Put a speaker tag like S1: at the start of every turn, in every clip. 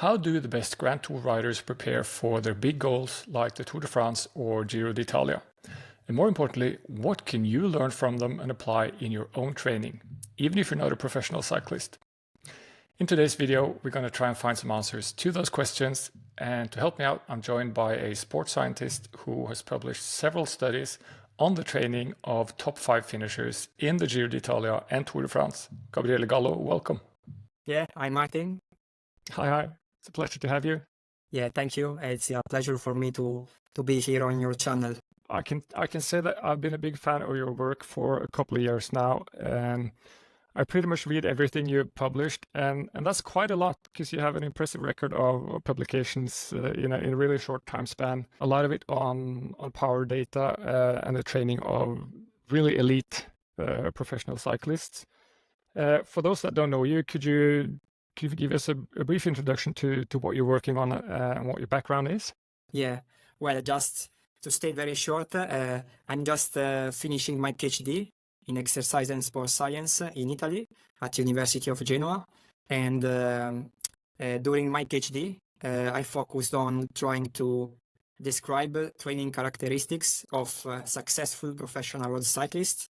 S1: How do the best Grand Tour riders prepare for their big goals like the Tour de France or Giro d'Italia? And more importantly, what can you learn from them and apply in your own training, even if you're not a professional cyclist? In today's video, we're going to try and find some answers to those questions. And to help me out, I'm joined by a sports scientist who has published several studies on the training of top 5 finishers in the Giro d'Italia and Tour de France. Gabriele Gallo, welcome.
S2: Yeah, I'm Martin.
S1: Hi. It's a pleasure to have you.
S2: Yeah, thank you. It's a pleasure for me to be here on your channel.
S1: I can say that I've been a big fan of your work for a couple of years now, and I pretty much read everything you published, and that's quite a lot because you have an impressive record of publications in a really short time span. A lot of it on power data and the training of really elite professional cyclists. For those that don't know you, could you give us a brief introduction to what you're working on and what your background is?
S2: Yeah, well, just to stay very short, I'm just finishing my PhD in exercise and sports science in Italy at University of Genoa. And during my PhD, I focused on trying to describe training characteristics of successful professional road cyclists,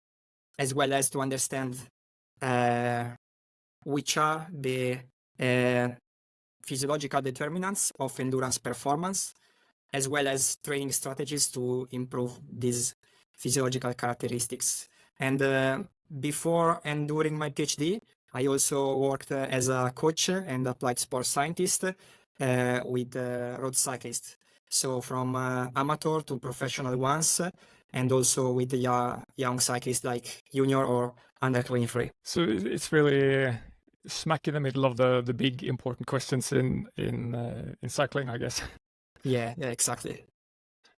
S2: as well as to understand which are the physiological determinants of endurance performance, as well as training strategies to improve these physiological characteristics. And before and during my PhD, I also worked as a coach and applied sports scientist with road cyclists. So from amateur to professional ones, and also with the young cyclists like junior or under 23.
S1: So it's really smack in the middle of the big important questions in cycling, I guess.
S2: Yeah, exactly.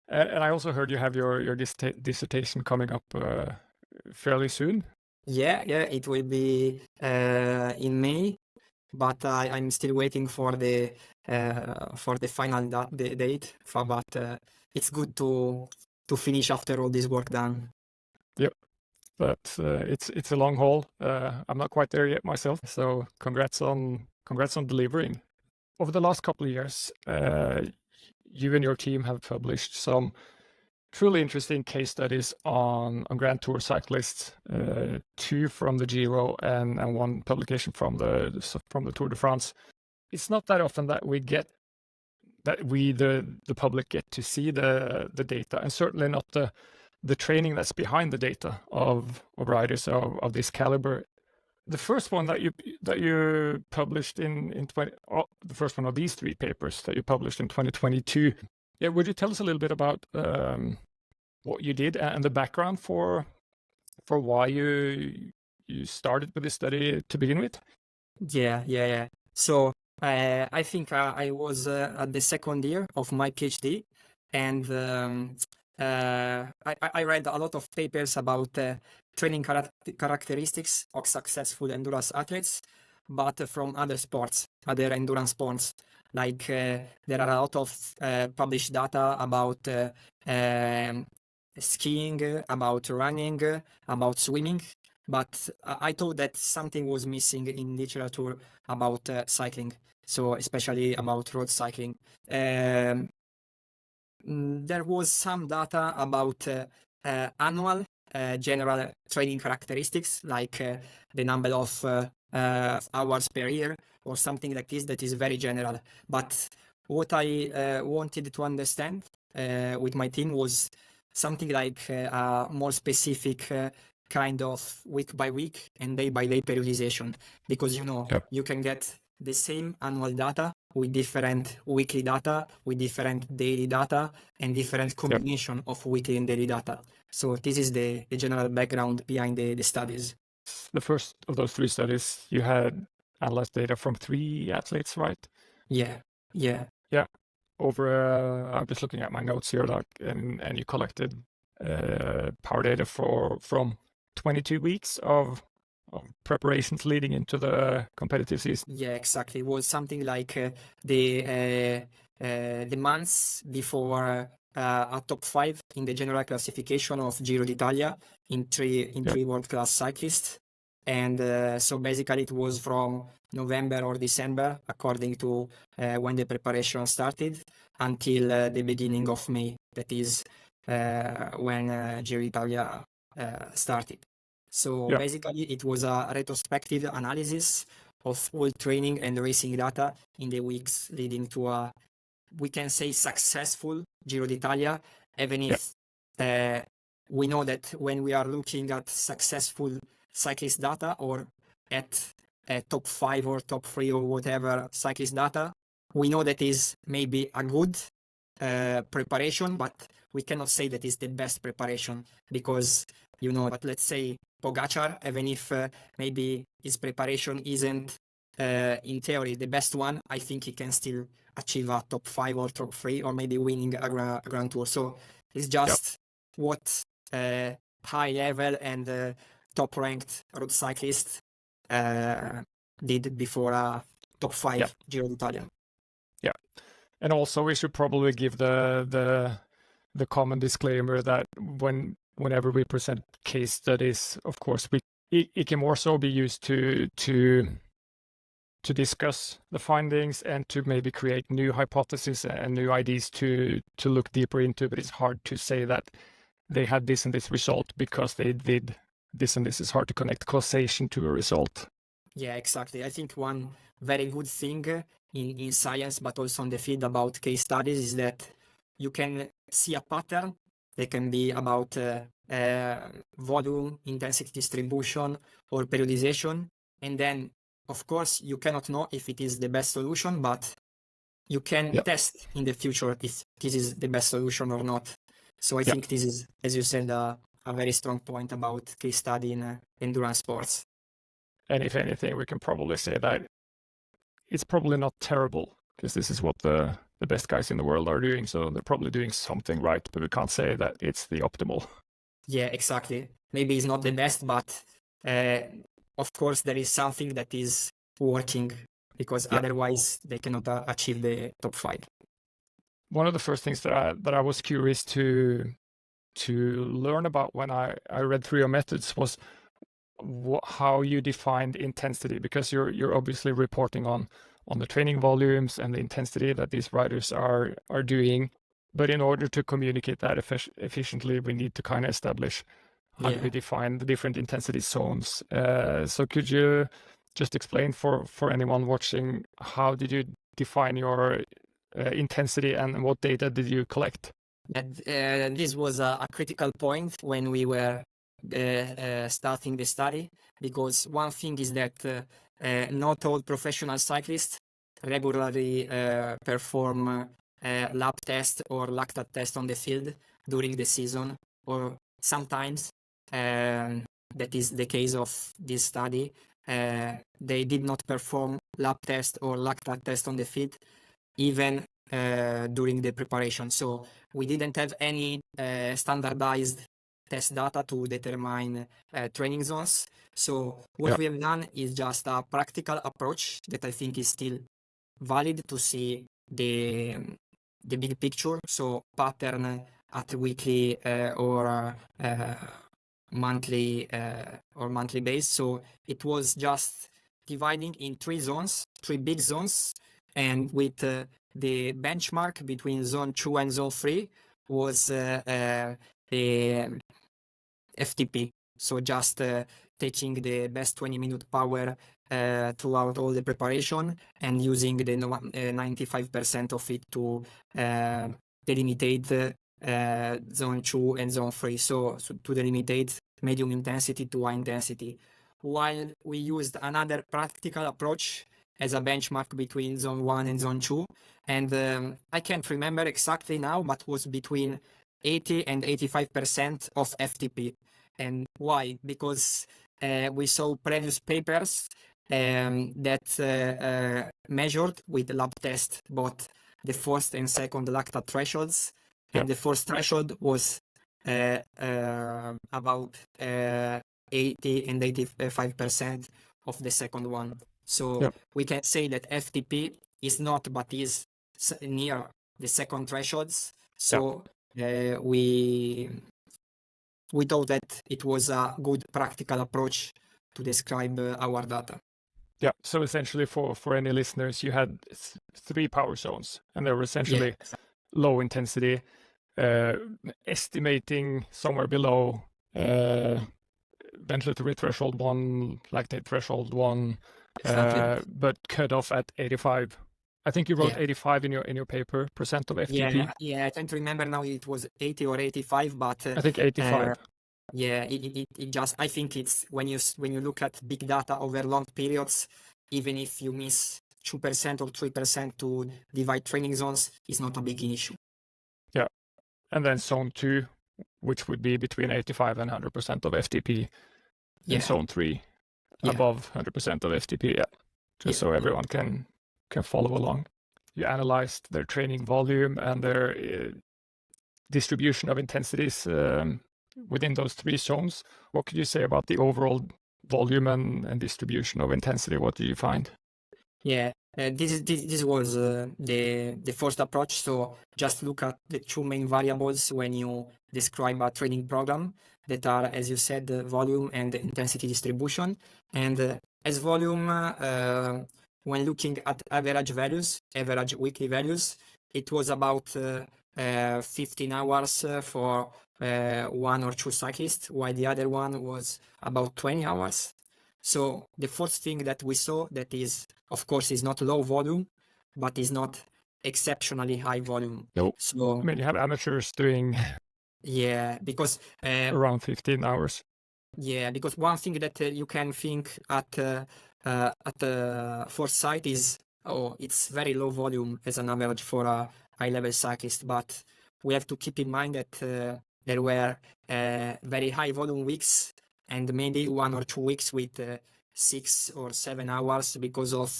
S1: And I also heard you have your dissertation coming up fairly soon.
S2: Yeah, it will be in May, but I'm still waiting for the final date. But it's good to finish after all this work done.
S1: Yep, but it's a long haul. I'm not quite there yet myself, so congrats on delivering. Over the last couple of years, you and your team have published some truly interesting case studies on Grand Tour cyclists, 2 from the Giro and 1 publication from the Tour de France. It's not that often that the public get to see the data, and certainly not the training that's behind the data of riders of this caliber. The first one that you published the first one of these 3 papers that you published in 2022. Yeah, would you tell us a little bit about what you did and the background for why you started with this study to begin with?
S2: Yeah. So I think I was at the second year of my PhD, and I read a lot of papers about training characteristics of successful endurance athletes, but from other sports, other endurance sports. Like there are a lot of published data about skiing, about running, about swimming. But I thought that something was missing in literature about cycling, so especially about road cycling. There was some data about annual general training characteristics, like the number of hours per year or something like this, that is very general. But what I wanted to understand with my team was something like a more specific kind of week by week and day by day periodization, because
S1: Yep.
S2: you can get the same annual data with different weekly data, with different daily data, and different combination of weekly and daily data. So this is the general background behind the studies.
S1: The first of those 3 studies, you had analyzed data from 3 athletes, right?
S2: Yeah.
S1: Over, I'm just looking at my notes here, and you collected power data from 22 weeks of preparations leading into the competitive season.
S2: Yeah, exactly. It was something like the months before a top 5 in the general classification of Giro d'Italia in three world-class cyclists. And so basically it was from November or December, according to when the preparation started, until the beginning of May. That is when Giro Italia started. So
S1: Yeah.
S2: basically it was a retrospective analysis of all training and racing data in the weeks leading to a, we can say, successful Giro d'Italia, even
S1: Yeah.
S2: if we know that when we are looking at successful cyclist data or at top 5 or top 3 or whatever cyclist data, we know that is maybe a good preparation, but we cannot say that is the best preparation because, but let's say Pogacar, even if maybe his preparation isn't in theory the best one, I think he can still achieve a top 5 or top 3 or maybe winning a Grand Tour. So it's just what high level and top ranked road cyclist did before a top 5 Giro d'Italia.
S1: Yeah. And also we should probably give the common disclaimer that whenever we present case studies, of course, it can more so be used to discuss the findings and to maybe create new hypotheses and new ideas to look deeper into. But it's hard to say that they had this and this result because they did this and this. It's hard to connect causation to a result.
S2: Yeah, exactly. I think one very good thing in science, but also on the field about case studies, is that you can see a pattern. They can be about volume, intensity distribution, or periodization. And then, of course, you cannot know if it is the best solution, but you can test in the future if this is the best solution or not. So I think this is, as you said, a very strong point about case study in endurance sports.
S1: And if anything, we can probably say that it's probably not terrible because this is what the best guys in the world are doing. So they're probably doing something right, but we can't say that it's the optimal.
S2: Yeah, exactly. Maybe it's not the best, but of course there is something that is working because otherwise they cannot achieve the top 5.
S1: One of the first things that I was curious to learn about when I read through your methods was how you defined intensity, because you're obviously reporting on the training volumes and the intensity that these riders are doing. But in order to communicate that efficiently, we need to kind of establish how do we define the different intensity zones. So could you just explain for anyone watching, how did you define your intensity and what data did you collect?
S2: And this was a critical point when we were starting the study, because one thing is that not all professional cyclists regularly perform lap test or lactate test on the field during the season, or sometimes that is the case of this study. They did not perform lap test or lactate test on the field even during the preparation. So we didn't have any standardized test data to determine training zones. So what we have done is just a practical approach that I think is still valid to see the big picture. So pattern at weekly or monthly base. So it was just dividing in 3 zones, 3 big zones, and with the benchmark between zone 2 and zone 3 was the FTP. So just taking the best 20-minute power throughout all the preparation and using the 95% of it to delimitate zone 2 and zone 3. So to delimitate medium intensity to high intensity. While we used another practical approach as a benchmark between zone 1 and zone 2. And I can't remember exactly now, but was between 80 and 85% of FTP. And why? Because we saw previous papers that measured with lab test both the first and second lactate thresholds. And the first threshold was about 80 and 85% of the second one. So we can say that FTP is not, but is near the second thresholds. So we thought that it was a good practical approach to describe our data.
S1: Yeah, so essentially for any listeners, you had three power zones, and they were essentially low intensity, estimating somewhere below ventilatory threshold 1, lactate threshold 1, but cut off at 85. I think you wrote 85 in your paper, percent of FTP.
S2: Yeah, I can't remember now. It was 80 or 85, but
S1: I think 85.
S2: Yeah, it just, I think it's when you look at big data over long periods, even if you miss 2% or 3% to divide training zones, it's not a big issue.
S1: Yeah, and then zone 2, which would be between 85 and 100% of FTP, and zone 3 above 100% of FTP. Just so everyone can follow along. You analyzed their training volume and their distribution of intensities within those three zones. What could you say about the overall volume and distribution of intensity? What did you find?
S2: Yeah, this was the first approach. So just look at the two main variables when you describe a training program, that are, as you said, the volume and the intensity distribution. And as volume, when looking at average weekly values, it was about 15 hours for one or two cyclists, while the other one was about 20 hours. So the first thing that we saw, that is, of course, is not low volume, but is not exceptionally high volume.
S1: Nope.
S2: So
S1: I mean, you have amateurs doing
S2: because
S1: around 15 hours.
S2: Yeah, because one thing that you can think at first sight is, oh, it's very low volume as an average for a high-level cyclist. But we have to keep in mind that there were very high volume weeks, and maybe 1 or 2 weeks with 6 or 7 hours because of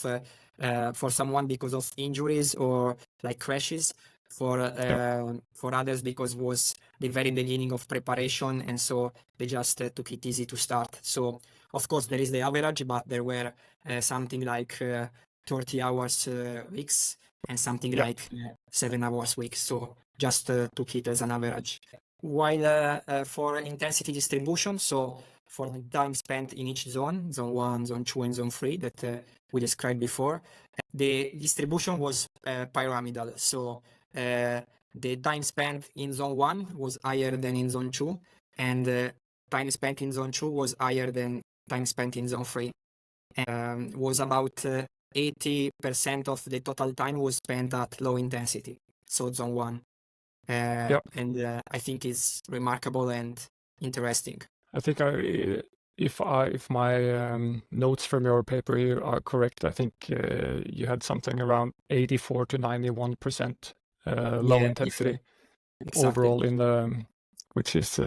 S2: for someone because of injuries or like crashes. For others, because was the very beginning of preparation, and so they just took it easy to start. So of course there is the average, but there were something like 30 hours weeks and something like 7 hours weeks. So just took it as an average. While for intensity distribution, so for the time spent in each zone 1, zone 2, and zone 3 that we described before, the distribution was pyramidal. So the time spent in zone 1 was higher than in zone 2, and time spent in zone 2 was higher than time spent in zone 3. Was about 80% of the total time was spent at low intensity, so zone 1. And I think it's remarkable and interesting.
S1: I think if my notes from your paper here are correct, I think you had something around 84 to 91% low intensity overall in the, which is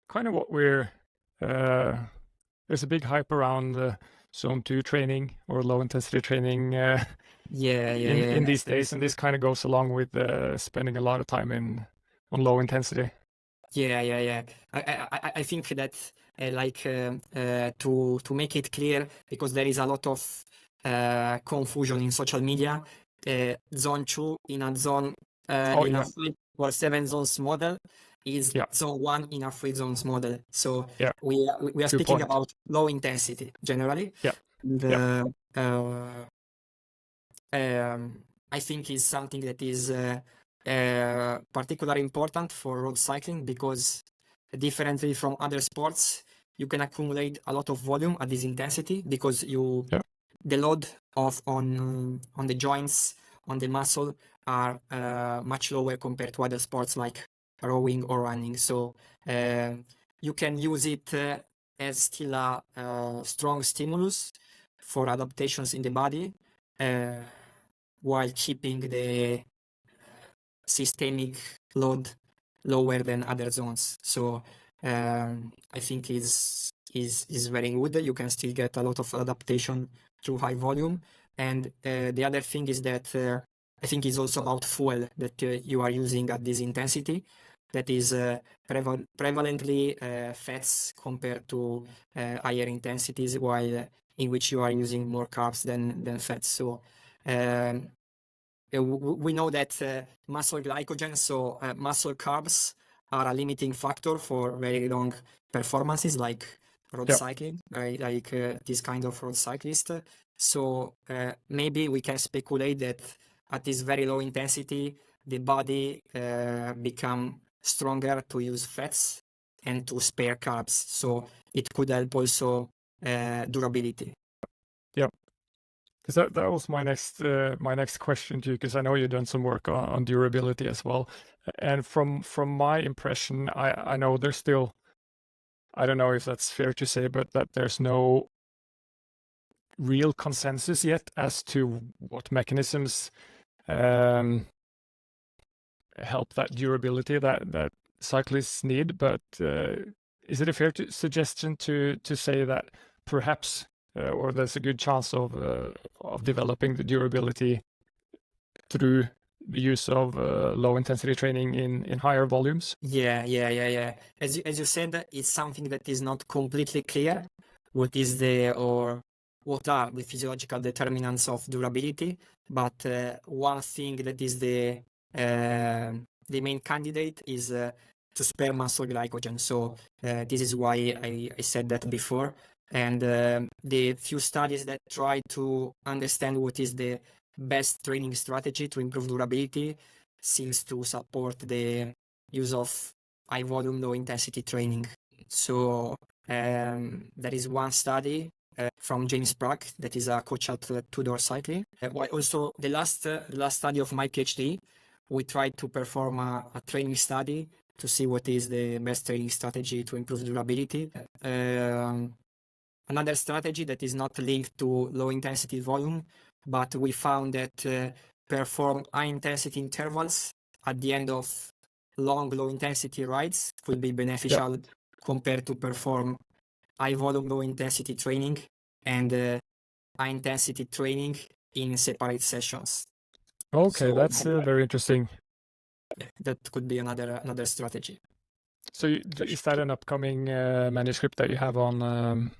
S1: kind of what we're there's a big hype around zone 2 training or low intensity training in these days, and this kind of goes along with spending a lot of time on low intensity. I think that to make it clear, because there is a lot of confusion in social media, zone 2 in a zone in a 3 or 7 zones model is zone 1 in a 3 zones model. So we are speaking about low intensity generally. I think is something that is particularly important for road cycling, because differently from other sports, you can accumulate a lot of volume at this intensity, because the load on the joints, on the muscle, are much lower compared to other sports like rowing or running. So you can use it as still a strong stimulus for adaptations in the body, while keeping the systemic load lower than other zones. So I think is very good. You can still get a lot of adaptation through high volume. And the other thing is that I think is also about fuel that you are using at this intensity, that is prevalently fats compared to higher intensities, while in which you are using more carbs than fats. So we know that muscle glycogen, so muscle carbs, are a limiting factor for very long performances like
S2: road
S1: Yeah.
S2: cycling, right? Like this kind of road cyclist. So maybe we can speculate that at this very low intensity, the body become stronger to use fats and to spare carbs. So it could help also durability.
S1: Yeah. Because that was my next question to you, because I know you've done some work on durability as well. And from my impression, I know there's still, I don't know if that's fair to say, but that there's no real consensus yet as to what mechanisms help that durability that cyclists need. But is it a fair suggestion to say that perhaps or there's a good chance of developing the durability through the use of low intensity training in higher volumes?
S2: Yeah. As you said, it's something that is not completely clear. What are the physiological determinants of durability? But one thing that is the main candidate is to spare muscle glycogen. So this is why I said that before. And the few studies that try to understand what is the best training strategy to improve durability seems to support the use of high volume, low intensity training. So there is one study from James Brack that is a coach at Tudor Cycling. While also the last study of my PhD, we tried to perform a training study to see what is the best training strategy to improve durability. Another strategy that is not linked to low intensity volume, but we found that perform high intensity intervals at the end of long low intensity rides could be beneficial compared to perform high volume low intensity training and high intensity training in separate sessions.
S1: Okay,
S2: So
S1: that's very interesting.
S2: that could be another strategy.
S1: So is that an upcoming manuscript that you have on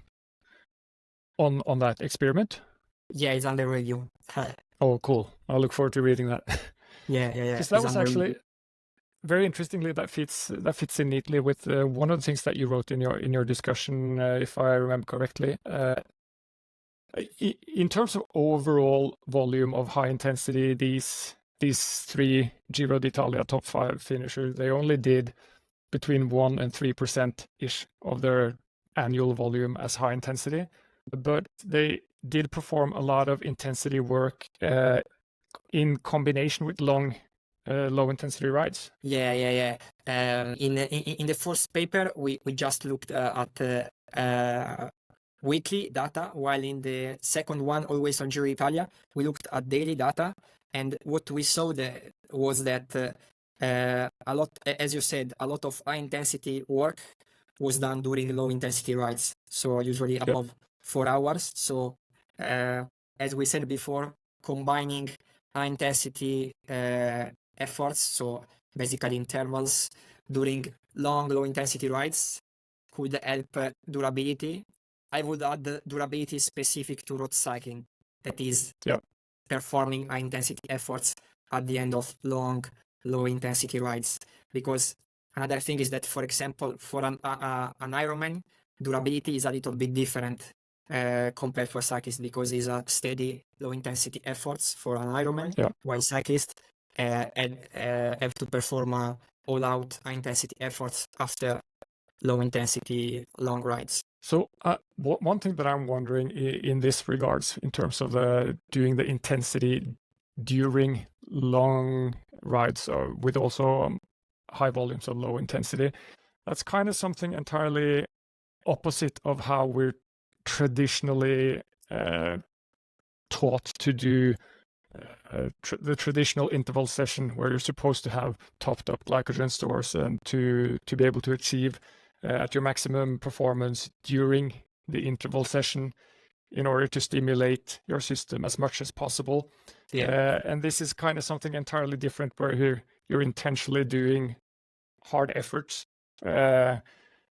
S1: that experiment?
S2: Yeah, it's under review.
S1: Oh, cool. I look forward to reading that.
S2: Yeah.
S1: Because that was actually very interestingly, that fits in neatly with one of the things that you wrote in your discussion, if I remember correctly. In terms of overall volume of high intensity, these three Giro d'Italia top 5 finishers, they only did between 1 and 3% ish of their annual volume as high intensity, but they did perform a lot of intensity work in combination with long low intensity rides.
S2: Yeah. In the first paper, we just looked at weekly data, while in the second one, always on Giro Italia, we looked at daily data. And what we saw was that a lot, as you said, a lot of high intensity work was done during low intensity rides. So usually above 4 hours. So as we said before, combining high intensity efforts, so basically intervals during long low intensity rides could help durability. I would add durability specific to road cycling, that is performing high intensity efforts at the end of long low intensity rides. Because another thing is that, for example, for an Ironman, durability is a little bit different compared for cyclists, because it's a steady low intensity efforts for an Ironman, while cyclists have to perform all out high intensity efforts after low intensity long rides.
S1: So one thing that I'm wondering in this regards, in terms of doing the intensity during long rides with also high volumes of low intensity, that's kind of something entirely opposite of how we're traditionally taught to do the traditional interval session, where you're supposed to have topped up glycogen stores and to be able to achieve at your maximum performance during the interval session in order to stimulate your system as much as possible. And this is kind of something entirely different, where you're intentionally doing hard efforts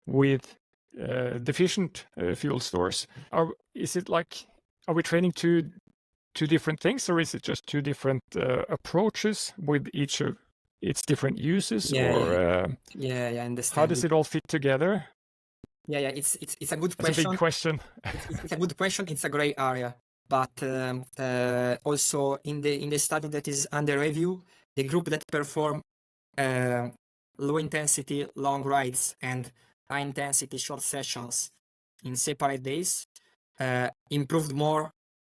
S1: with deficient fuel stores. Are we training two different things, or is it just two different approaches with each of its different uses?
S2: I understand.
S1: How does it all fit together?
S2: Yeah, it's a good
S1: That's a big
S2: question.
S1: question.
S2: It's a good question. It's a gray area, but also in the study that is under review, the group that perform low intensity long rides and high intensity short sessions in separate days improved more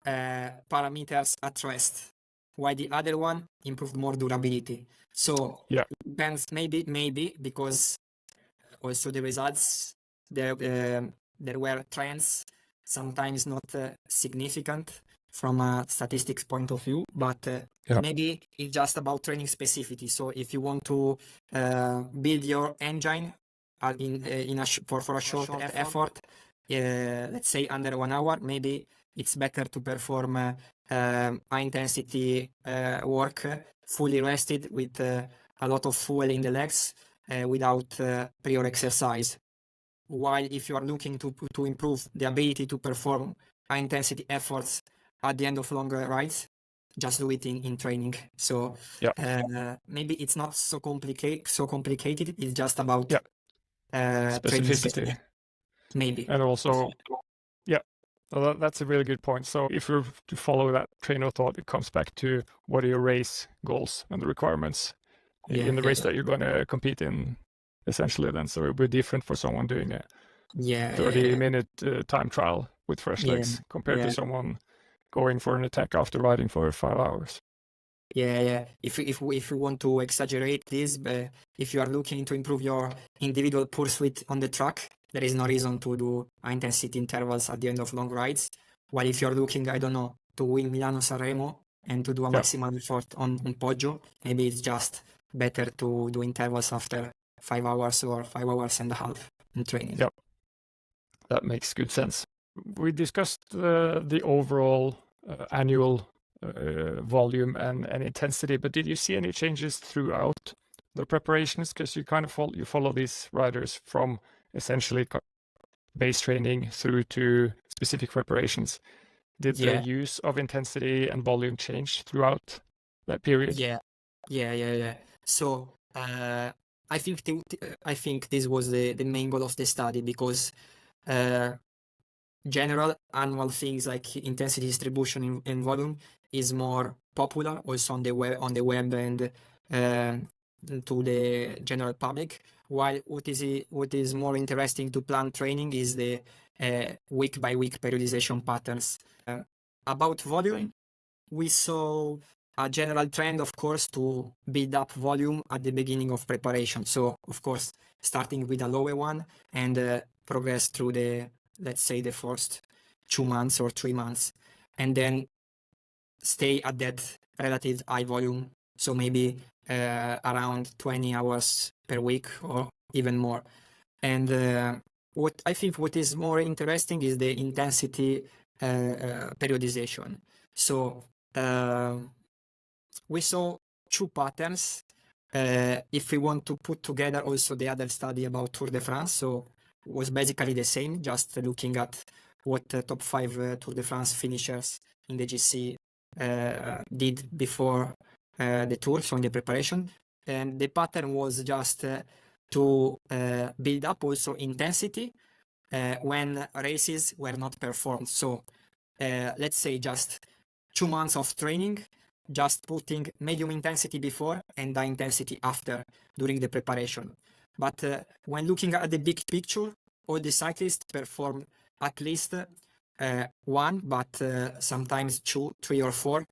S2: parameters at rest, while the other one improved more durability. So
S1: Yeah.
S2: depends, maybe because also the results there were trends, sometimes not significant from a statistics point of view, but
S1: Yeah.
S2: maybe it's just about training specificity. So if you want to build your engine for a short effort, let's say under 1 hour, maybe it's better to perform high intensity work fully rested with a lot of fuel in the legs without prior exercise. While if you are looking to improve the ability to perform high intensity efforts at the end of longer rides, just do it in training. So maybe it's not so complicated. It's just about training
S1: Specificity.
S2: maybe.
S1: And also, yeah, well, that's a really good point. So if you're to follow that train of thought, it comes back to what are your race goals and the requirements in the race that you're going to compete in, essentially. Then, so it would be different for someone doing a 30-minute time trial with fresh legs compared to someone going for an attack after riding for 5 hours.
S2: Yeah. If we want to exaggerate this, if you are looking to improve your individual pursuit on the track, there is no reason to do high intensity intervals at the end of long rides. While if you're looking, I don't know, to win Milano Sanremo and to do a maximum effort on Poggio, maybe it's just better to do intervals after 5 hours or 5 hours and a half in training.
S1: Yep, that makes good sense. We discussed the overall annual volume and intensity, but did you see any changes throughout the preparations? Because you kind of follow these riders from essentially base training through to specific preparations. Did the use of intensity and volume change throughout that period?
S2: Yeah. So I think this was the main goal of the study, because general annual things like intensity distribution and volume is more popular also on the web and to the general public, while what is more interesting to plan training is the week by week periodization patterns. About volume, we saw a general trend, of course, to build up volume at the beginning of preparation. So, of course, starting with a lower one and progress through let's say, the first 2 months or 3 months, and then stay at that relative high volume. So maybe around 20 hours per week or even more. And what is more interesting is the intensity periodization. So we saw 2 patterns. If we want to put together also the other study about Tour de France, so it was basically the same, just looking at what top 5 Tour de France finishers in the GC did before the tour, so in the preparation. And the pattern was just to build up also intensity when races were not performed. So let's say just 2 months of training, just putting medium intensity before and high intensity after during the preparation. But when looking at the big picture, all the cyclists perform at least 1, but sometimes 2, 3 or 4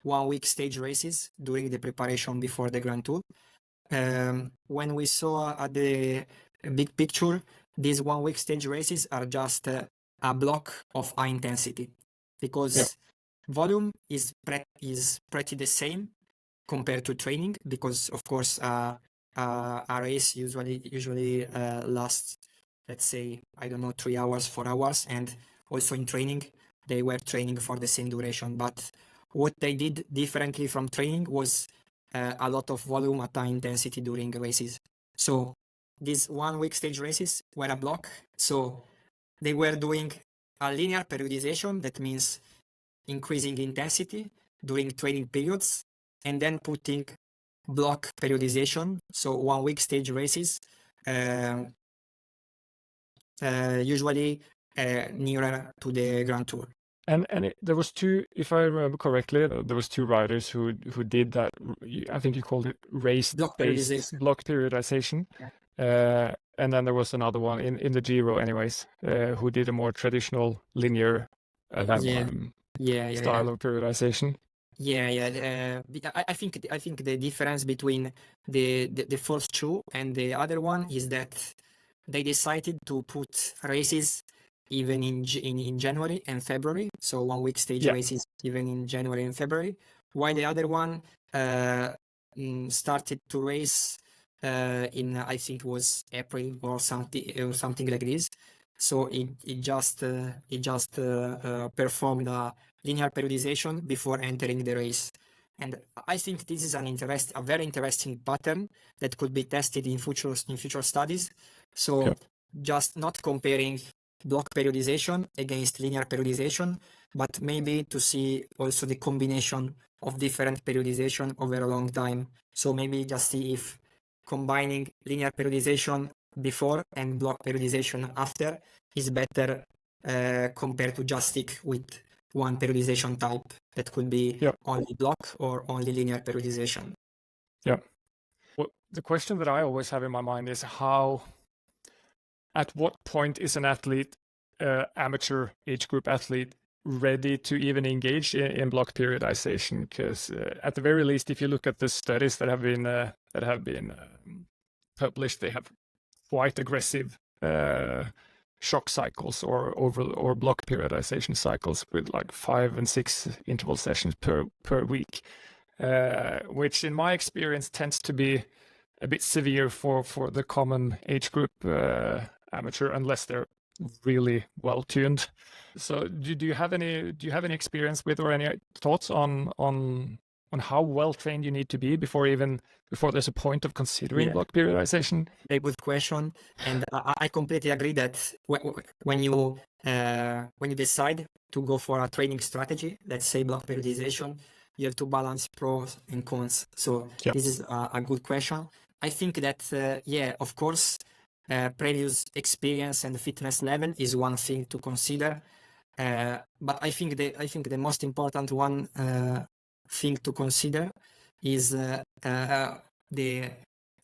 S2: 1-week stage races during the preparation before the Grand Tour. When we saw at the big picture, these 1-week stage races are just a block of high intensity, because volume is pretty the same compared to training, because of course a race usually lasts, let's say, I don't know, 3 hours, 4 hours, and also in training they were training for the same duration. But what they did differently from training was a lot of volume at high intensity during races. So these 1-week stage races were a block, so they were doing a linear periodization, that means increasing intensity during training periods, and then putting block periodization, so 1-week stage races usually nearer to the Grand Tour.
S1: And there was two, if I remember correctly, there was two riders who did that. I think you called it
S2: Block periodization.
S1: block periodization. And then there was another one in the Giro, anyways, who did a more traditional linear style of periodization.
S2: I think the difference between the first two and the other one is that they decided to put races even in January and February, so 1 week stage races even in January and February, while the other one started to race in, I think it was April or something like this. So it just performed a linear periodization before entering the race. And I think this is a very interesting pattern that could be tested in future studies. So just not comparing block periodization against linear periodization, but maybe to see also the combination of different periodization over a long time. So maybe just see if combining linear periodization before and block periodization after is better compared to just stick with one periodization type that could be only block or only linear periodization.
S1: Yeah. Well, the question that I always have in my mind is at what point is an athlete, amateur age group athlete, ready to even engage in block periodization? Because at the very least, if you look at the studies that have been published, they have quite aggressive shock cycles or block periodization cycles with like 5 and 6 interval sessions per week, which in my experience tends to be a bit severe for the common age group amateur, unless they're really well tuned. So do you have any experience with or any thoughts on how well trained you need to be before there's a point of considering block periodization?
S2: A good question, and I completely agree that when you decide to go for a training strategy, let's say block periodization, you have to balance pros and cons. So this is a good question. I think that of course, previous experience and fitness level is one thing to consider, but I think the most important one thing to consider is the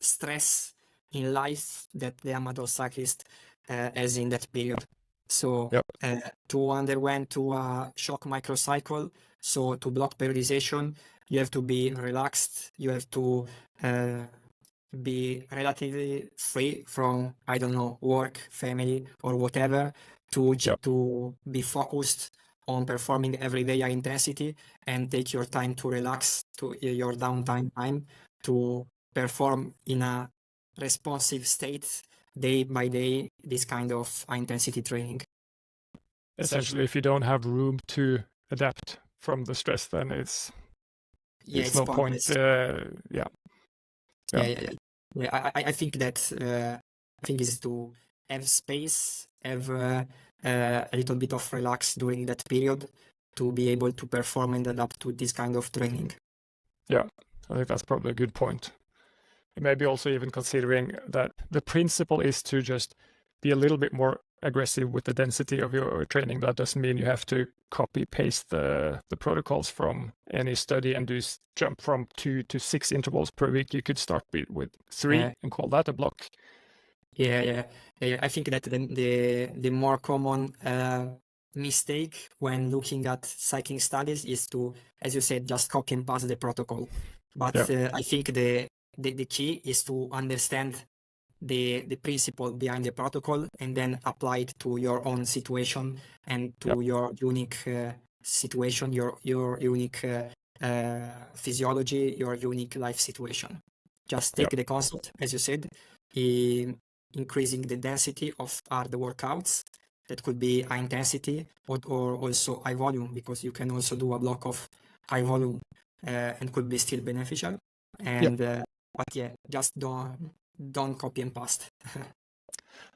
S2: stress in life that the amateur cyclist has in that period. So to underwent to a shock microcycle, so to block periodization, you have to be relaxed. You have to be relatively free from, I don't know, work, family, or whatever, to be focused on performing every day high intensity and take your time to relax, to your downtime time, to perform in a responsive state day by day this kind of high intensity training.
S1: Essentially, if you don't have room to adapt from the stress, then it's no point.
S2: I think that is to have space, have a little bit of relax during that period to be able to perform and adapt to this kind of training.
S1: Yeah, I think that's probably a good point. Maybe also even considering that the principle is to just be a little bit more aggressive with the density of your training. That doesn't mean you have to copy paste the protocols from any study and jump from 2 to 6 intervals per week. You could start with 3 and call that a block.
S2: I think that the more common mistake when looking at cycling studies is to, as you said, just copy and paste the protocol. But I think the key is to understand the principle behind the protocol and then apply it to your own situation and to your unique situation, your unique physiology, your unique life situation. Just take the concept, as you said, increasing the density of hard workouts. That could be high intensity or also high volume, because you can also do a block of high volume and could be still beneficial. And but just don't copy and paste.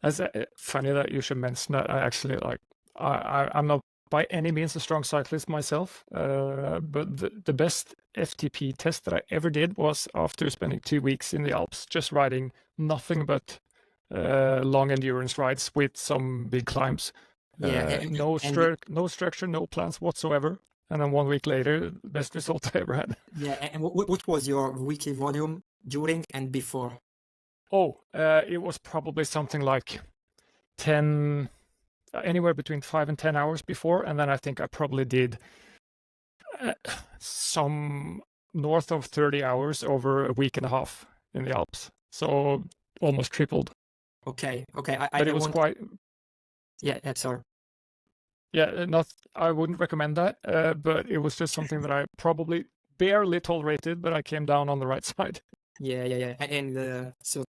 S1: It's funny that you should mention that. I actually I'm not by any means a strong cyclist myself, but the best FTP test that I ever did was after spending 2 weeks in the Alps, just riding nothing but long endurance rides with some big climbs.
S2: Yeah,
S1: No structure, no plans whatsoever. And then 1 week later, best result I ever had.
S2: yeah. And what was your weekly volume during and before?
S1: Oh, it was probably something like 10, anywhere between 5 and 10 hours before. And then I think I probably did some north of 30 hours over a week and a half in the Alps. So almost tripled.
S2: Okay.
S1: But it was quite,
S2: Yeah, sorry.
S1: yeah, I wouldn't recommend that. But it was just something that I probably barely tolerated, but I came down on the right side.
S2: Yeah. And so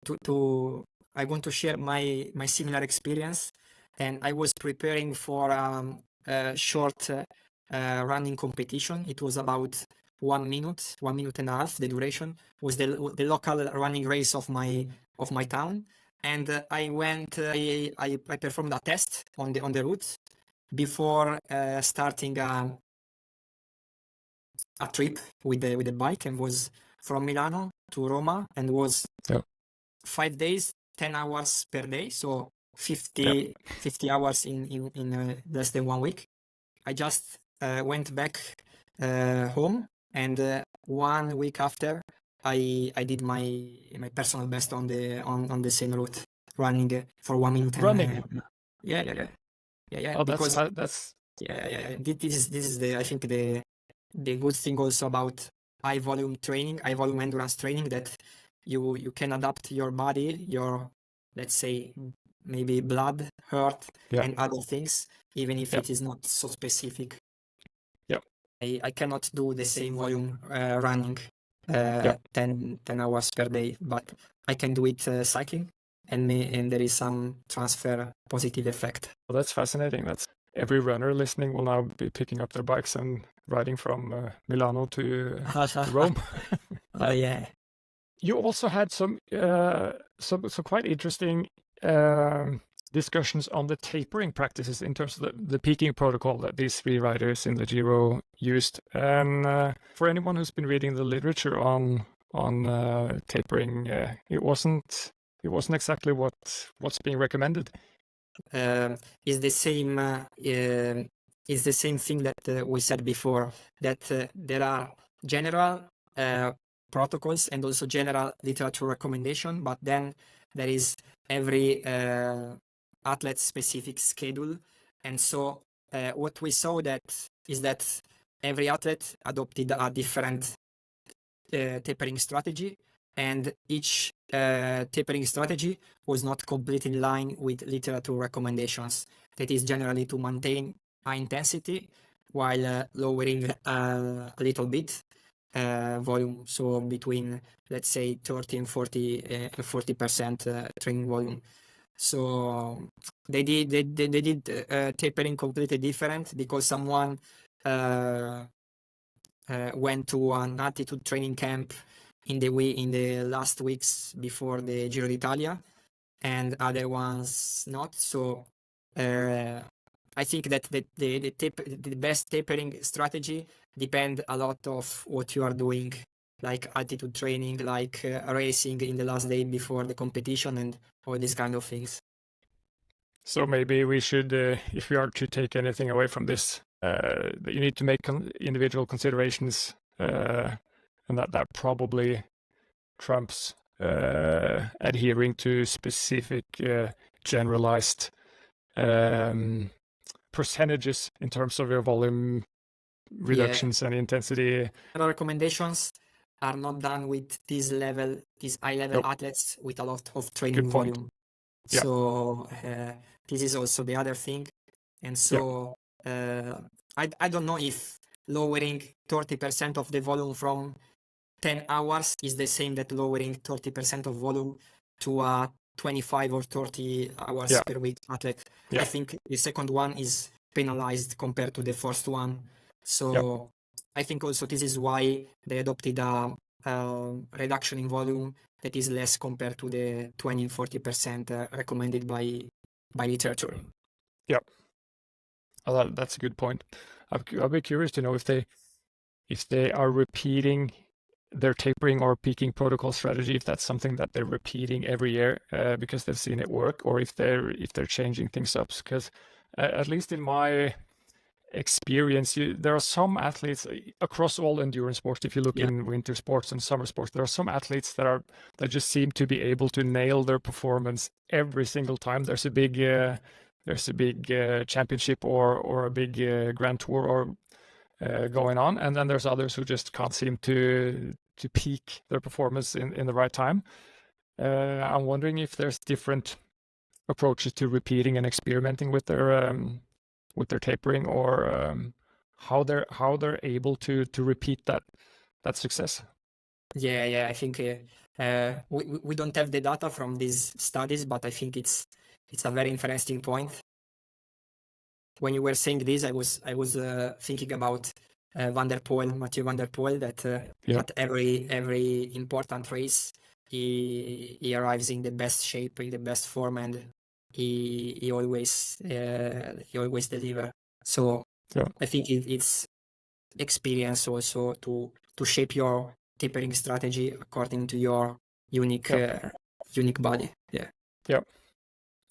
S2: I want to share my similar experience, and I was preparing for a short running competition. It was about 1 minute, 1 minute and a half. The duration was the local running race of my town, and I went. I performed a test on the route before starting a trip with the bike, and was from Milano to Roma, and was 5 days, 10 hours per day, so 50 hours in less than 1 week. I just went back home, and 1 week after I did my personal best on the same route, running for 1 minute.
S1: Running.
S2: Yeah.
S1: Oh,
S2: Because
S1: that's
S2: yeah. This is the, I think, the good thing also about high volume training, high volume endurance training, that you can adapt your body, your, let's say, maybe blood, heart, and other things, even if it is not so specific. I cannot do the same volume running 10 hours per day, but I can do it cycling, and there is some transfer positive effect.
S1: Well, that's fascinating. That's every runner listening will now be picking up their bikes and riding from Milano to Rome.
S2: Yeah.
S1: You also had some quite interesting discussions on the tapering practices in terms of the peaking protocol that these 3 riders in the Giro used. And for anyone who's been reading the literature on tapering, it wasn't exactly what's being recommended.
S2: Is the same thing that we said before, that there are general protocols and also general literature recommendation, but then there is every athlete specific schedule. And so what we saw is that every athlete adopted a different tapering strategy, and each tapering strategy was not completely in line with literature recommendations. That is generally to maintain high intensity while lowering a little bit volume, so between, let's say, 30 and 40% training volume. So they did tapering completely different, because someone went to an altitude training camp in the last weeks before the Giro d'Italia, and other ones not. So I think that the best tapering strategy depend a lot of what you are doing, like altitude training, like racing in the last day before the competition, and all these kind of things.
S1: So maybe we should, if we are to take anything away from this, that you need to make individual considerations, and that probably trumps adhering to specific generalized percentages in terms of your volume reductions and intensity.
S2: Our recommendations are not done with these high level athletes with a lot of training volume. So this is also the other thing. And so I don't know if lowering 30% of the volume from 10 hours is the same that lowering 30% of volume to a 25 or 30 hours per week athlete. I think the second one is penalized compared to the first one. So I think also this is why they adopted a reduction in volume that is less compared to the 20-40% recommended by literature.
S1: Yeah, that's a good point. I'll be curious to know if they are repeating their tapering or peaking protocol strategy, if that's something that they're repeating every year because they've seen it work, or if they're changing things up. Because at least in my experience, there are some athletes across all endurance sports. If you look
S2: Yeah.
S1: in winter sports and summer sports, there are some athletes that just seem to be able to nail their performance every single time there's a big championship or a big grand tour or going on, and then there's others who just can't seem to peak their performance in the right time. I'm wondering if there's different approaches to repeating and experimenting with their tapering, or how they're able to repeat that success.
S2: Yeah, I think we don't have the data from these studies, but I think it's a very interesting point. When you were saying this, I was thinking about Mathieu Van der Poel, that at every important race he arrives in the best shape, in the best form, and he always deliver. So I think it's experience also to shape your tapering strategy according to your unique body. Yeah.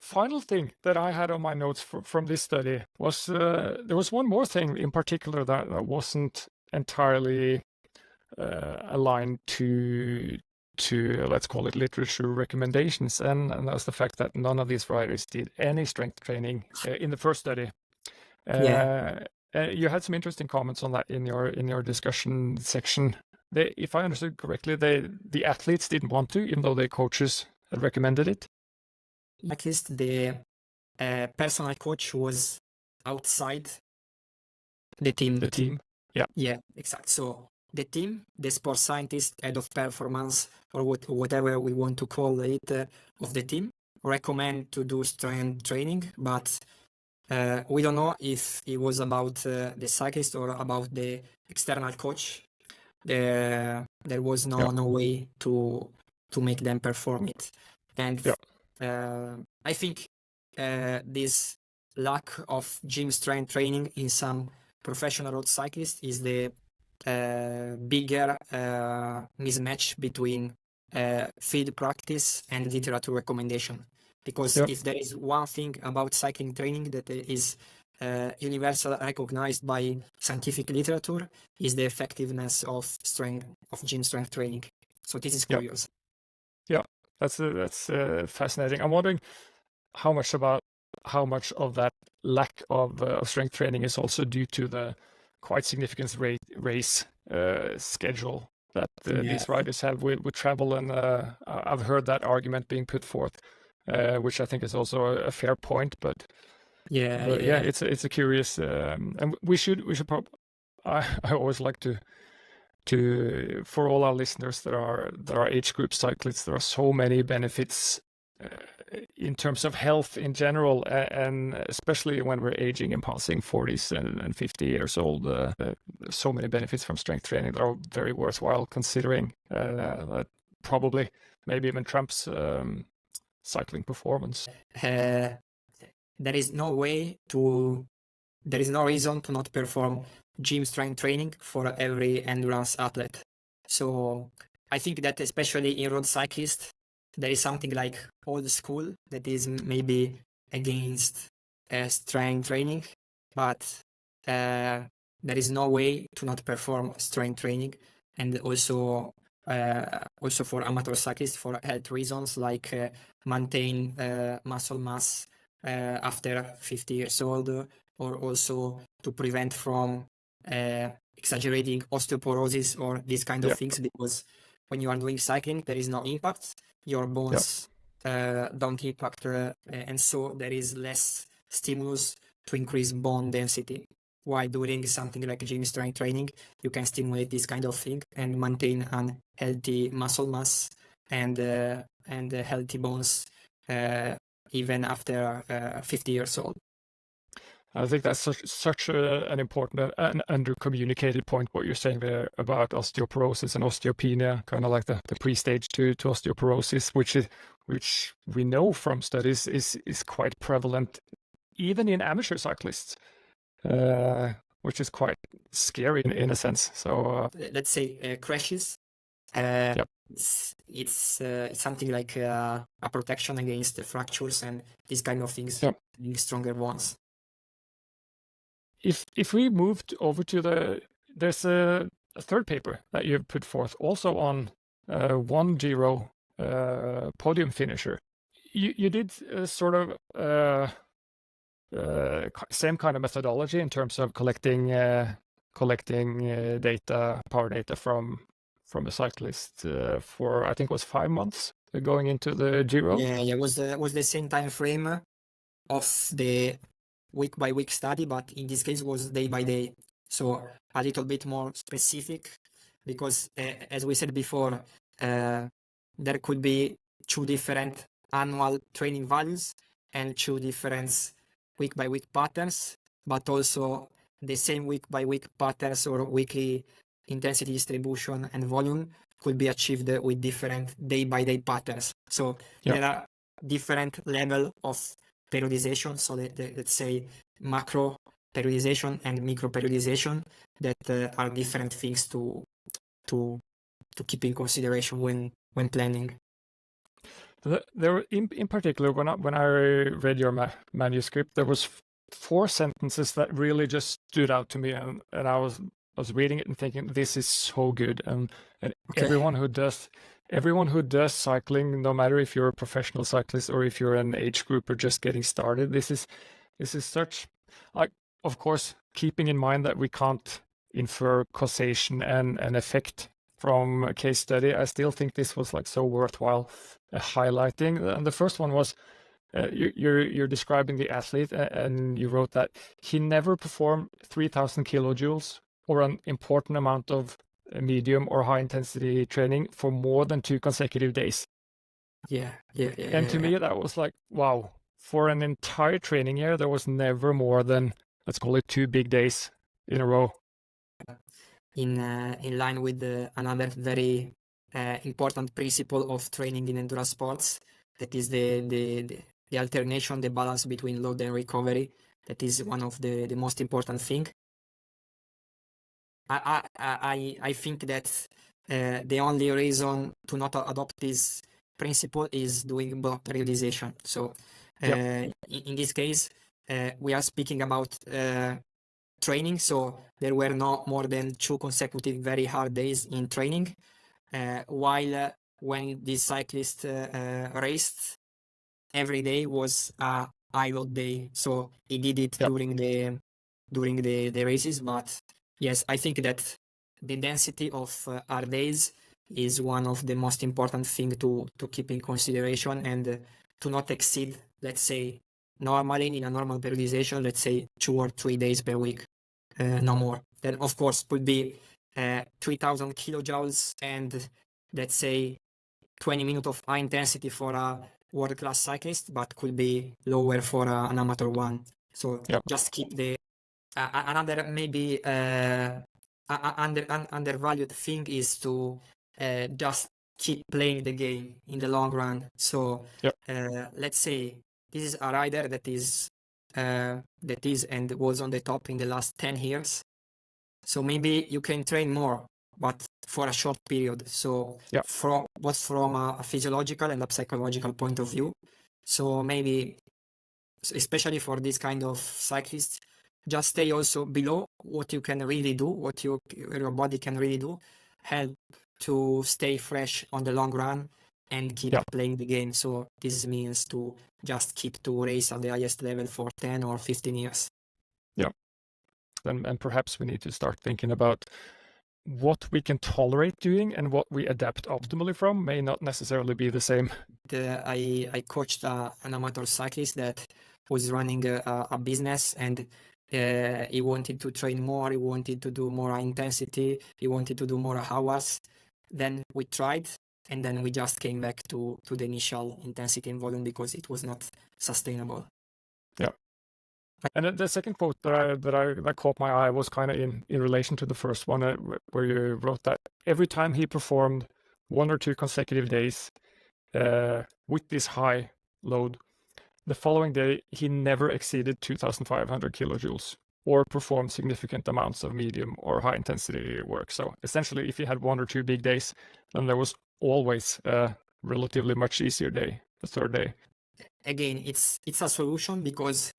S1: Final thing that I had on my notes from this study was there was one more thing in particular that wasn't entirely aligned to let's call it literature recommendations, and that's the fact that none of these riders did any strength training in the first study. You had some interesting comments on that in your discussion section. If I understood correctly, the athletes didn't want to, even though their coaches had recommended it.
S2: At least the personal coach was outside the team.
S1: The team.
S2: Yeah, exactly. So the team, the sports scientist, head of performance, or whatever we want to call it, of the team, recommend to do strength training, but we don't know if it was about the cyclist or about the external coach. There was no way to make them perform it. And I think this lack of gym strength training in some professional road cyclists is the bigger mismatch between field practice and literature recommendation. Because if there is one thing about cycling training that is universally recognized by scientific literature, is the effectiveness of gym strength training. So this is curious.
S1: Yeah, that's fascinating. I'm wondering how much of that lack of strength training is also due to the quite significant race schedule that these riders have with travel, and I've heard that argument being put forth, which I think is also a fair point. But it's a curious, and we should probably. I always like to for all our listeners that are age group cyclists, there are so many benefits in terms of health in general, and especially when we're aging and passing 40s and 50 years old, there's so many benefits from strength training that are very worthwhile considering. That probably maybe even trumps cycling performance.
S2: There is no reason to not perform gym strength training for every endurance athlete. So I think that especially in road cyclists, there is something like old school that is maybe against strength training, but there is no way to not perform strength training. And also for amateur cyclists, for health reasons, like maintain muscle mass after 50 years old, or also to prevent from exaggerating osteoporosis or these kind of things, because when you are doing cycling, there is no impact. Your bones don't impact, and so there is less stimulus to increase bone density. While doing something like gym strength training, you can stimulate this kind of thing and maintain a healthy muscle mass and healthy bones even after 50 years old.
S1: I think that's such an important and under-communicated point, what you're saying there about osteoporosis and osteopenia, kind of like the pre-stage to osteoporosis, which we know from studies is quite prevalent even in amateur cyclists, which is quite scary in a sense. So
S2: let's say crashes
S1: Yep.
S2: It's something like a protection against the fractures and these kind of things,
S1: Yep.
S2: being stronger ones.
S1: If we moved over to there's a third paper that you've put forth also on one Giro podium finisher. You did sort of same kind of methodology in terms of collecting data, power data from a cyclist for I think it was 5 months going into the Giro.
S2: Yeah, it was the same time frame of the week by week study, but in this case was day by day. So a little bit more specific because as we said before, there could be 2 different annual training values and 2 different week by week patterns, but also the same week by week patterns or weekly intensity distribution and volume could be achieved with different day by day patterns. So there are different level of periodization. So let's say macro periodization and micro periodization that are different things to keep in consideration when planning.
S1: There, in particular, when I read your manuscript, there was 4 sentences that really just stood out to me, and I was reading it and thinking, this is so good, and
S2: Okay.
S1: everyone who does cycling, no matter if you're a professional cyclist or if you're an age grouper just getting started, this is such, like, of course, keeping in mind that we can't infer causation and effect from a case study, I still think this was like so worthwhile highlighting. And the first one was you're describing the athlete, and you wrote that he never performed 3,000 kilojoules or an important amount of medium or high intensity training for more than 2 consecutive days.
S2: Yeah.
S1: And to me, that was like, wow, for an entire training year, there was never more than, let's call it 2 big days in a row.
S2: In line with another very important principle of training in endurance sports, that is the alternation, the balance between load and recovery. That is one of the most important thing. I think that the only reason to not adopt this principle is doing block periodization. So in this case, we are speaking about training, so there were no more than 2 consecutive very hard days in training, while when this cyclist raced, every day was a high load day, so he did it during the races. But yes, I think that the density of our days is one of the most important thing to keep in consideration, and to not exceed, let's say, normally in a normal periodization, let's say 2 or 3 days per week, no more. Then of course would be 3,000 kilojoules and let's say 20 minutes of high intensity for a world-class cyclist, but could be lower for an amateur one. So just keep the another maybe undervalued thing is to just keep playing the game in the long run. So let's say this is a rider that is and was on the top in the last 10 years. So maybe you can train more, but for a short period. So from a physiological and a psychological point of view. So maybe, especially for this kind of cyclists, just stay also below what you can really do, what your body can really do, help to stay fresh on the long run and keep playing the game. So this means to just keep to race at the highest level for 10 or 15 years.
S1: Yeah. And perhaps we need to start thinking about what we can tolerate doing and what we adapt optimally from may not necessarily be the same.
S2: I coached an amateur cyclist that was running a business, and he wanted to train more, he wanted to do more intensity, he wanted to do more hours. Then we tried, and then we just came back to the initial intensity and volume because it was not sustainable.
S1: Yeah. And the second quote that caught my eye was kind of in relation to the first one, where you wrote that every time he performed 1 or 2 consecutive days with this high load, the following day he never exceeded 2,500 kilojoules. or perform significant amounts of medium or high intensity work. So essentially, if you had 1 or 2 big days, then there was always a relatively much easier day, the third day.
S2: Again, it's a solution because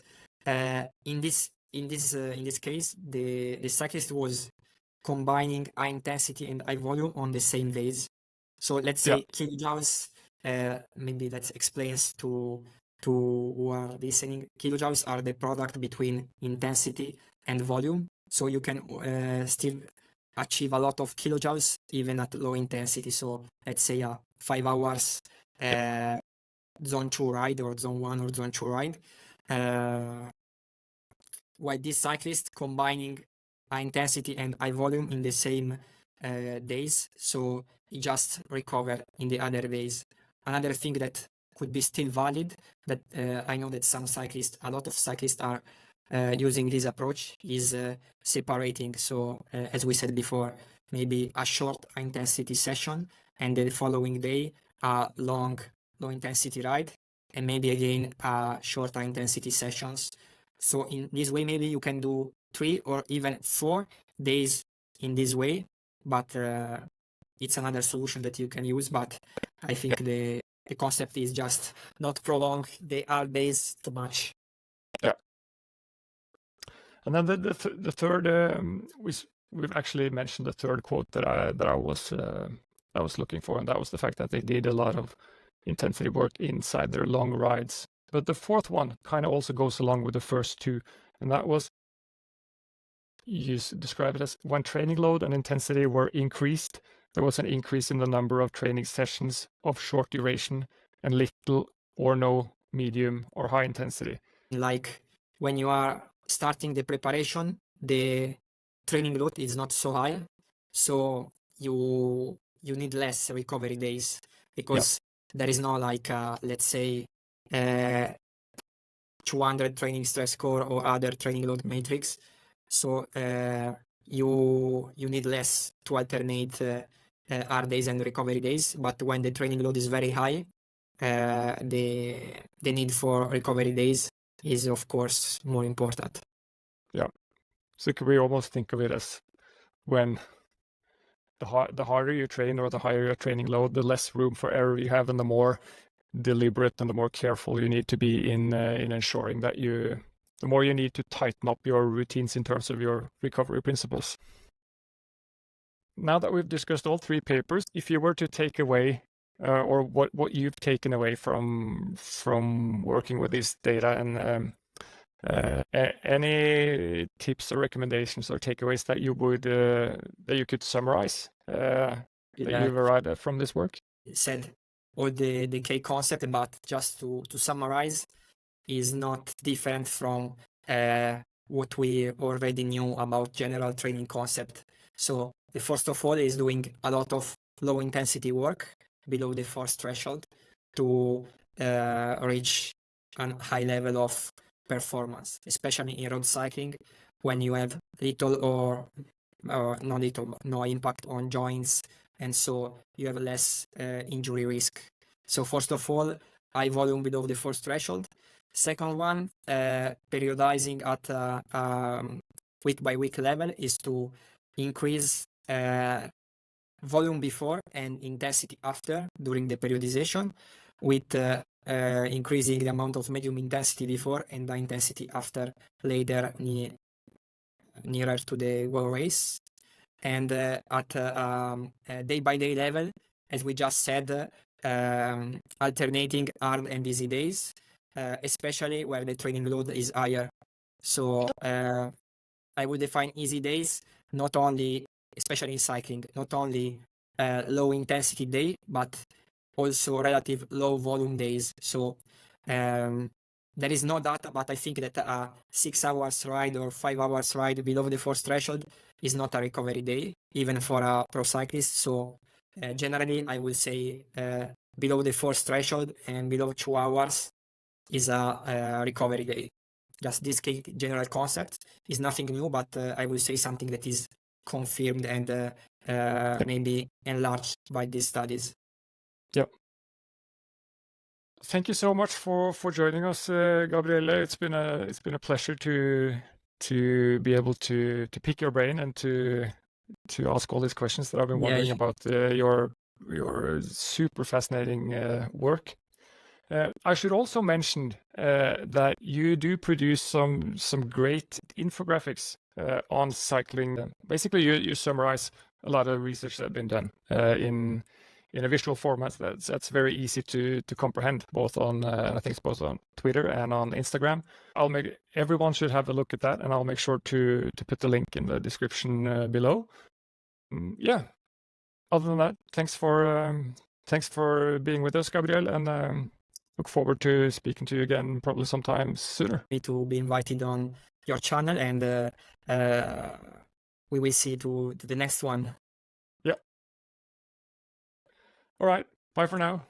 S2: in this case, the cyclist was combining high intensity and high volume on the same days. So let's say kilojoules. Maybe that explains to who are listening. Kilojoules are the product between intensity and volume. So you can still achieve a lot of kilojoules even at low intensity. So let's say a 5 hours zone 2 ride or zone 1 or zone 2 ride. While this cyclist combining high intensity and high volume in the same days, so he just recover in the other days. Another thing that could be still valid, that I know that a lot of cyclists are using this approach, is separating. So as we said before, maybe a short high intensity session and the following day a long low intensity ride, and maybe again short high intensity sessions. So in this way, maybe you can do 3 or even 4 days in this way, but it's another solution that you can use. But I think the concept is just not prolong the hard days too much.
S1: Yeah. And then the third, we've actually mentioned the third quote that I was looking for, and that was the fact that they did a lot of intensity work inside their long rides. But the fourth one kind of also goes along with the first two, and that was, you describe it as, when training load and intensity were increased, there was an increase in the number of training sessions of short duration and little or no medium or high intensity.
S2: Like when you are starting the preparation, the training load is not so high, so you need less recovery days because there is no like let's say 200 training stress score or other training load matrix. So you need less to alternate hard days and recovery days. But when the training load is very high, the need for recovery days is of course more important.
S1: Yeah. So could we almost think of it as, when the harder you train or the higher your training load, the less room for error you have, and the more deliberate and the more careful you need to be in ensuring that the more you need to tighten up your routines in terms of your recovery principles. Now that we've discussed all 3 papers, if you were to take away or what you've taken away from working with this data, and any tips or recommendations or takeaways that you could summarize that you've arrived at from this work?
S2: Said all the key concept, but just to summarize, is not different from what we already knew about general training concept. So the first of all is doing a lot of low intensity work below the force threshold to reach a high level of performance, especially in road cycling when you have little or no impact on joints, and so you have less injury risk. So first of all, high volume below the force threshold. Second one, periodizing at week by week level is to increase volume before and intensity after during the periodization, with increasing the amount of medium intensity before and high intensity after later, nearer to the goal race. And at day by day level, as we just said, alternating hard and easy days, especially where the training load is higher. So I would define easy days not only, especially in cycling, not only low intensity day, but also relative low volume days. So there is no data, but I think that a 6 hours ride or 5 hours ride below the force threshold is not a recovery day, even for a pro cyclist. So generally, I will say below the force threshold and below 2 hours is a recovery day. Just this general concept is nothing new, but I will say something that is confirmed and maybe enlarged by these studies.
S1: Yep. Thank you so much for joining us, Gabriele. It's been a pleasure to to be able to pick your brain and to ask all these questions that I've been wondering about your super fascinating work. I should also mention that you do produce some great infographics on cycling. Basically, you summarize a lot of research that's been done in a visual format that's very easy to comprehend, both on I think it's both on Twitter and on Instagram. Everyone should have a look at that, and I'll make sure to put the link in the description below. Yeah. Other than that, thanks for being with us, Gabriele, and look forward to speaking to you again probably sometime sooner.
S2: Me to be invited on your channel, and we will see to the next one.
S1: Yeah. All right. Bye for now.